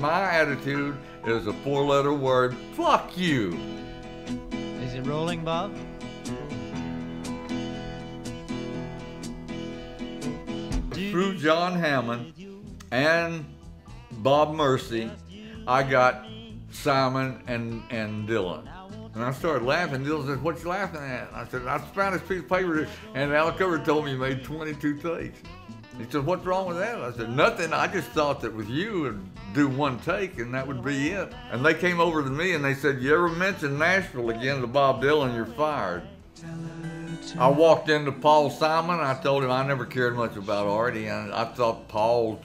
my attitude is a four-letter word, fuck you. Is it rolling, Bob? Through John Hammond and Bob Mercy, I got Simon and Dylan. And I started laughing. Dylan said, "What you laughing at?" I said, "I found this piece of paper and Al Cover told me you made 22 takes." He said, "What's wrong with that?" I said, "Nothing. I just thought that with you would do one take and that would be it." And they came over to me and they said, "You ever mention Nashville again to Bob Dylan, you're fired." I walked into Paul Simon. I told him I never cared much about Artie, and I thought Paul's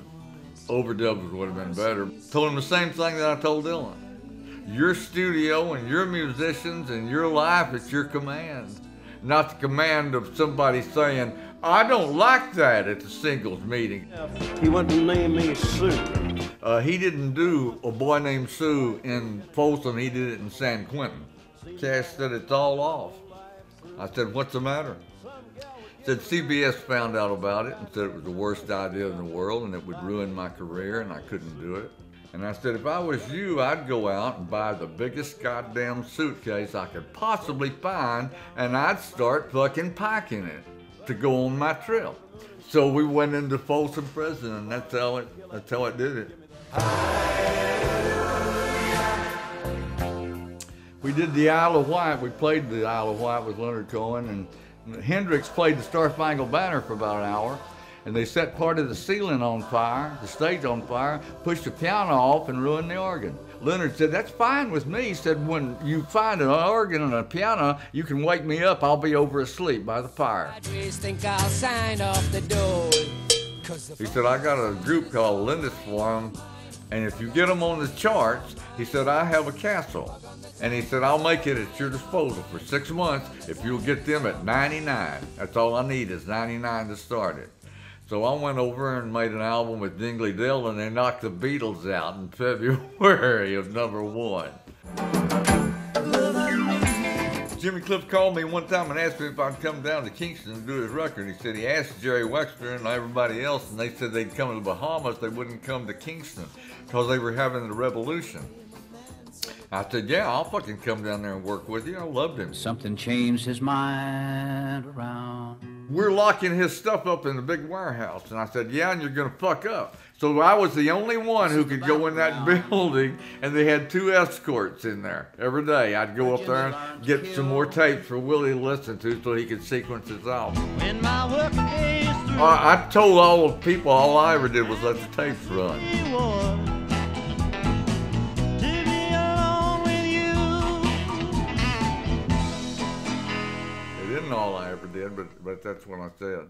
overdubs would have been better. Told him the same thing that I told Dylan. Your studio and your musicians and your life, it's your command. Not the command of somebody saying, "I don't like that" at the singles meeting. He wanted to name me Sue. He didn't do A Boy Named Sue in Folsom, he did it in San Quentin. Cash said, "It's all off." I said, "What's the matter?" Said CBS found out about it and said it was the worst idea in the world and it would ruin my career and I couldn't do it. And I said, "If I was you, I'd go out and buy the biggest goddamn suitcase I could possibly find and I'd start fucking packing it to go on my trip." So we went into Folsom Prison and that's how it did it. We did the Isle of Wight. We played the Isle of Wight with Leonard Cohen, and Hendrix played the Star Spangled Banner for about an hour, and they set part of the ceiling on fire, the stage on fire, pushed the piano off and ruined the organ. Leonard said, "That's fine with me." He said, "When you find an organ and a piano, you can wake me up. I'll be over asleep by the fire." He said, "I got a group called Lindisfarne, and if you get them on the charts," he said, "I have a castle." And he said, "I'll make it at your disposal for 6 months if you'll get them at 99. That's all I need is 99 to start it." So I went over and made an album with Dingley Dell, and they knocked the Beatles out in February of #1. Jimmy Cliff called me one time and asked me if I'd come down to Kingston and do his record. He said he asked Jerry Wexler and everybody else, and they said they'd come to the Bahamas, they wouldn't come to Kingston because they were having the revolution. I said, "Yeah, I'll fucking come down there and work with you." I loved him. Something changed his mind around. We're locking his stuff up in the big warehouse. And I said, "Yeah, and you're going to fuck up." So I was the only one who could go in that building, and they had 2 escorts in there. Every day I'd go up there and get some more tapes for Willie to listen to so he could sequence his album. When my work day is through, I told all the people all I ever did was let the tapes run. It isn't all I ever did, but that's what I said.